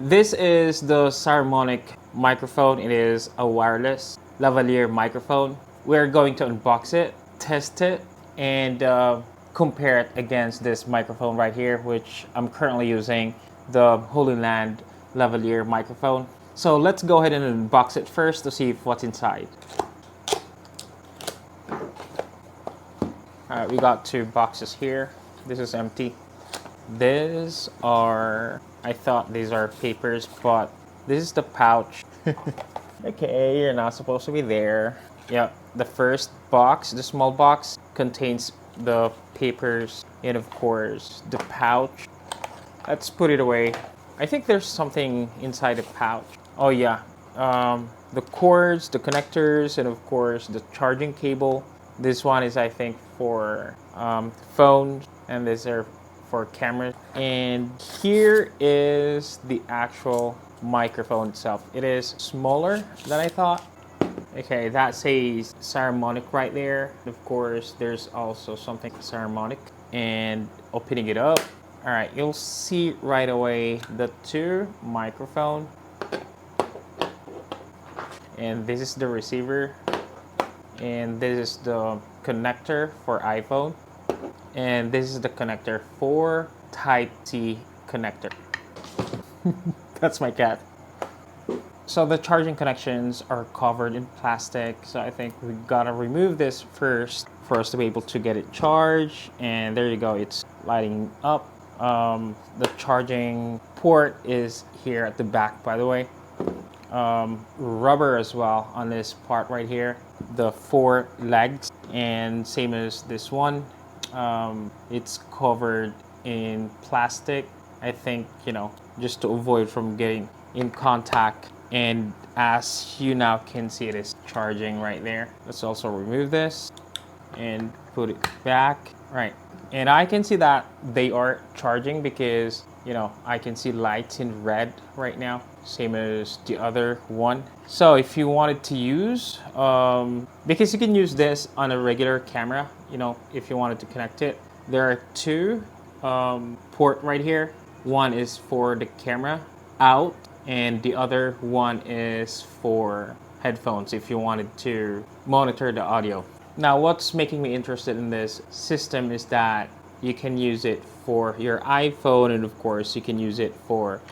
This is the Saramonic microphone. It is a wireless lavalier microphone. We're going to unbox it, test it, and compare it against this microphone right here, which I'm currently using, the Holy Land lavalier microphone. So let's go ahead and unbox it first to see what's inside. All right, we got two boxes here. This is empty. These are, I thought these are papers, but this is the pouch. Okay, you're not supposed to be there. Yeah, the first box, the small box, contains the papers and of course the pouch. Let's put it away. I think there's something inside the pouch. Oh yeah, the cords, the connectors, and of course the charging cable. This one is, I think, for phones, and these are for cameras. And here is the actual microphone itself. It is smaller than I thought. Okay, that says Saramonic right there. Of course, there's also something Saramonic. And opening it up, all right, you'll see right away the two microphone. And this is the receiver. And this is the connector for iPhone. And this is the connector for Type-C connector. That's my cat. So the charging connections are covered in plastic. So I think we gotta remove this first for us to be able to get it charged. And there you go, it's lighting up. The charging port is here at the back, by the way. Rubber as well on this part right here, the four legs, and same as this one, it's covered in plastic, I think, you know, just to avoid from getting in contact. And as you now can see, it is charging right there. Let's also remove this and put it back. Right, and I can see that they are charging because, you know, I can see lights in red right now, same as the other one. So if you wanted to use, because you can use this on a regular camera, you know, if you wanted to connect it, there are two port right here. One is for the camera out, and the other one is for headphones if you wanted to monitor the audio. Now, what's making me interested in this system is that you can use it for your iPhone, and of course you can use it for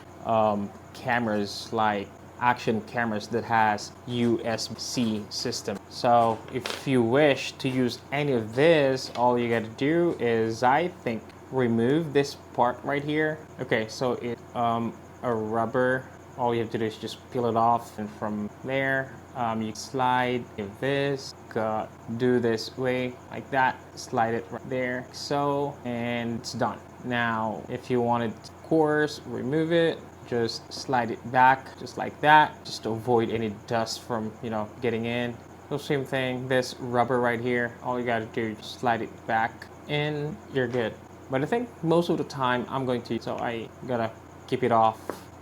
cameras, like action cameras that has USB-C system. So if you wish to use any of this, all you gotta do is, I think, remove this part right here. Okay, so it's a rubber. All you have to do is just peel it off, and from there you slide this, do this way like that, slide it right there, so, and it's done. Now if you wanted to, of course, remove it, just slide it back just like that, just to avoid any dust from, you know, getting in. So same thing, this rubber right here, all you gotta do is slide it back and you're good. But I think most of the time I'm going to, so I gotta keep it off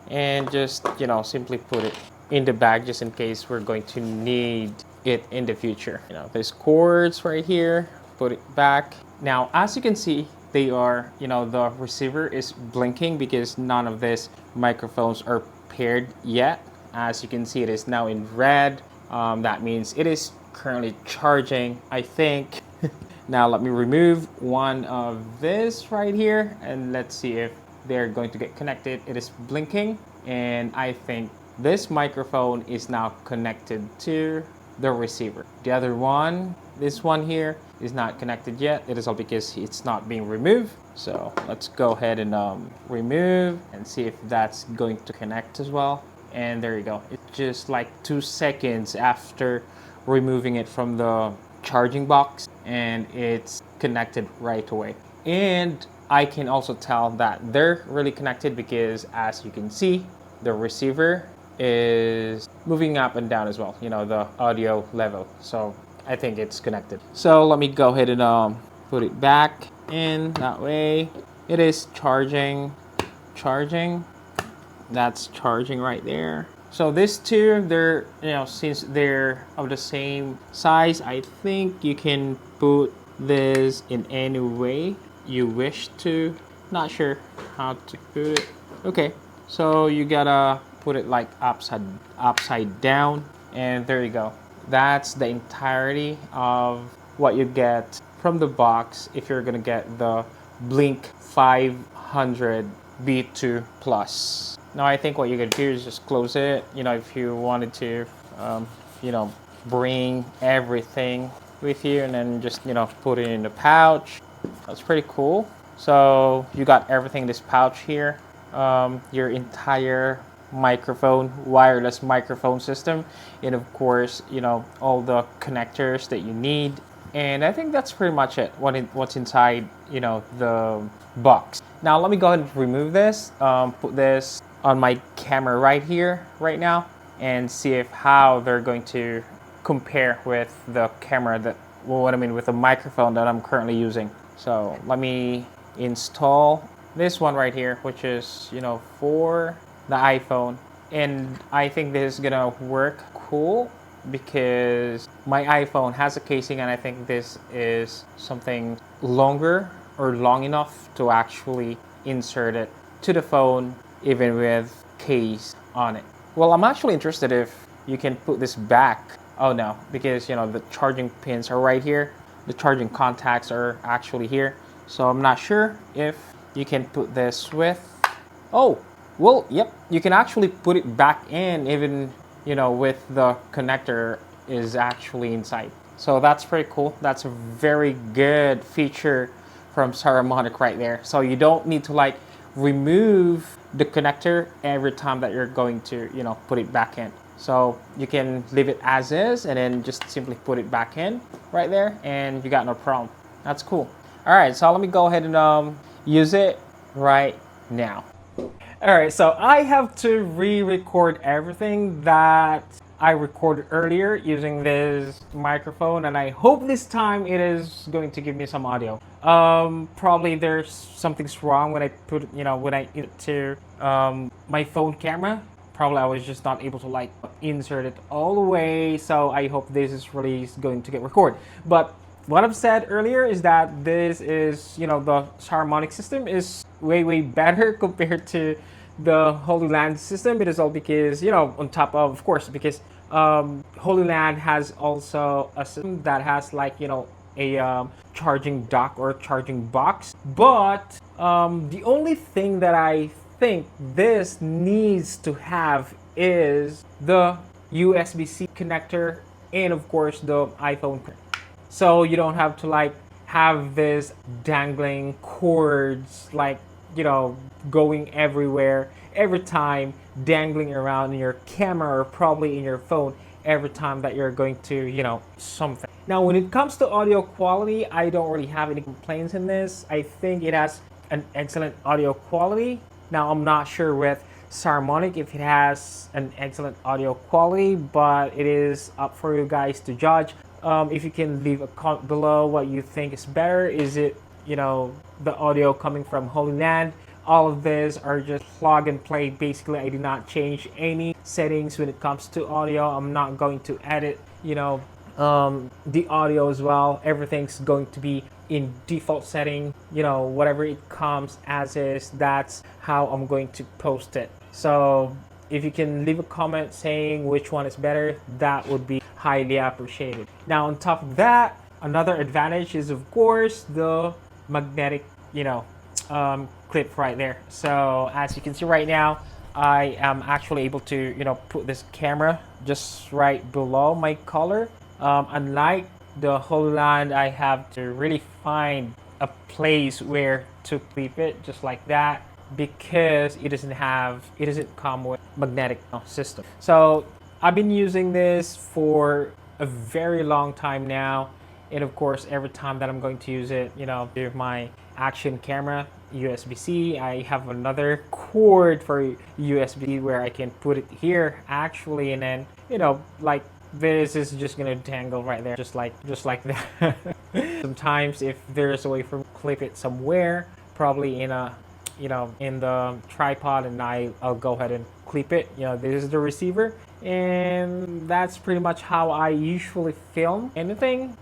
and just, you know, simply put it in the bag just in case we're going to need it in the future. You know, there's cords right here, put it back. Now, as you can see, they are, you know, the receiver is blinking because none of these microphones are paired yet. As you can see, it is now in red. That means it is currently charging, I think. Now let me remove one of this right here and let's see if they're going to get connected. It is blinking, and I think this microphone is now connected to the receiver. The other one, this one here, is not connected yet. It is all because it's not being removed. So let's go ahead and remove and see if that's going to connect as well. And there you go. It's just like 2 seconds after removing it from the charging box, and it's connected right away. And I can also tell that they're really connected because, as you can see, the receiver is moving up and down as well, you know, the audio level. So I think it's connected. So let me go ahead and put it back in that way. It is charging. That's charging right there. So these two, they're, you know, since they're of the same size, I think you can put this in any way you wish to. Not sure how to put it. Okay, So you gotta put it like upside down, and there you go. That's the entirety of what you get from the box if you're gonna get the Blink 500 B2 Plus. Now I think what you could do is just close it. You know, if you wanted to, um, you know, bring everything with you, and then just, you know, put it in the pouch. That's pretty cool. So you got everything in this pouch here. Your entire microphone, wireless microphone system, and of course, you know, all the connectors that you need. And I think that's pretty much it. What's inside, you know, the box. Now let me go ahead and remove this. Put this on my camera right here, right now, and see if how they're going to compare with the camera that, well, what I mean with the microphone that I'm currently using. So let me install this one right here, which is, you know, for the iPhone. And I think this is gonna work cool because my iPhone has a casing, and I think this is something longer or long enough to actually insert it to the phone even with case on it. Well, I'm actually interested if you can put this back. Oh no, because, you know, the charging pins are right here. The charging contacts are actually here. So I'm not sure if you can put this with, oh, well, yep, you can actually put it back in even, you know, with the connector is actually inside. So that's pretty cool. That's a very good feature from Saramonic right there. So you don't need to like remove the connector every time that you're going to, you know, put it back in. So you can leave it as is and then just simply put it back in right there, and you got no problem. That's cool. All right, so let me go ahead and use it right now. All right, so I have to re-record everything that I recorded earlier using this microphone, and I hope this time it is going to give me some audio. Probably there's something's wrong when I put, you know, when I into my phone camera. Probably I was just not able to like insert it all the way, so I hope this is really going to get recorded. But what I've said earlier is that this is, you know, the Saramonic system is way better compared to the Holy Land system. It is all because, you know, on top of course, because Holy Land has also a system that has like, you know, a charging dock or charging box. But the only thing that I think this needs to have is the USB-C connector and of course the iPhone connector. So you don't have to like have this dangling cords like, you know, going everywhere every time, dangling around in your camera or probably in your phone every time that you're going to, you know, something. Now when it comes to audio quality, I don't really have any complaints in this. I think it has an excellent audio quality. Now I'm not sure with Saramonic if it has an excellent audio quality, but it is up for you guys to judge. If you can leave a comment below what you think is better. Is it, you know, the audio coming from Holy Land? All of these are just plug and play. Basically, I did not change any settings when it comes to audio. I'm not going to edit, you know, the audio as well. Everything's going to be in default setting, you know, whatever it comes as is, that's how I'm going to post it. So if you can leave a comment saying which one is better, that would be highly appreciated. Now on top of that, another advantage is of course the magnetic, you know, clip right there. So as you can see right now, I am actually able to, you know, put this camera just right below my collar. Unlike the Holy Land, I have to really find a place where to clip it just like that, because it doesn't come with magnetic system. So I've been using this for a very long time now, and of course every time that I'm going to use it, you know, with my action camera USB-C, I have another cord for USB where I can put it here actually, and then, you know, like this is just gonna dangle right there just like that. Sometimes if there's a way for me to clip it somewhere, probably in a, you know, in the tripod, and I'll go ahead and clip it. You know, this is the receiver, and that's pretty much how I usually film anything,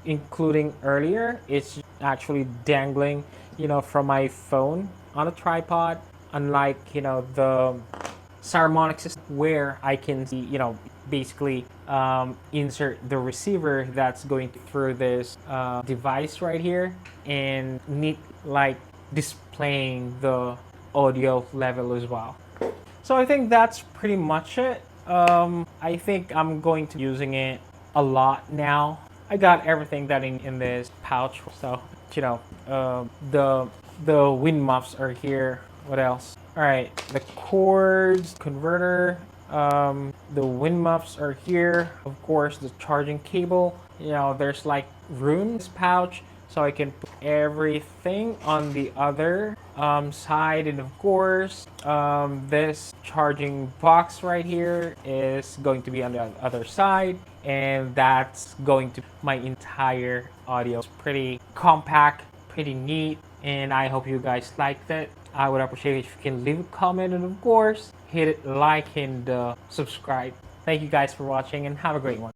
including earlier. It's actually dangling, you know, from my phone on a tripod. unlike, the Saramonic system where I can see, basically insert the receiver that's going through this device right here and need like displaying the audio level as well. So I think that's pretty much it. I think I'm going to be using it a lot now. I got everything that in this pouch. So the wind muffs are here. What else? All right, the cords, converter, the wind muffs are here. Of course, the charging cable. There's like room in this pouch, so I can put everything on the other side. And of course, this charging box right here is going to be on the other side, and that's going to be my entire audio. It's pretty compact, pretty neat, and I hope you guys liked it. I would appreciate it if you can leave a comment, and of course, hit like and subscribe. Thank you guys for watching, and have a great one.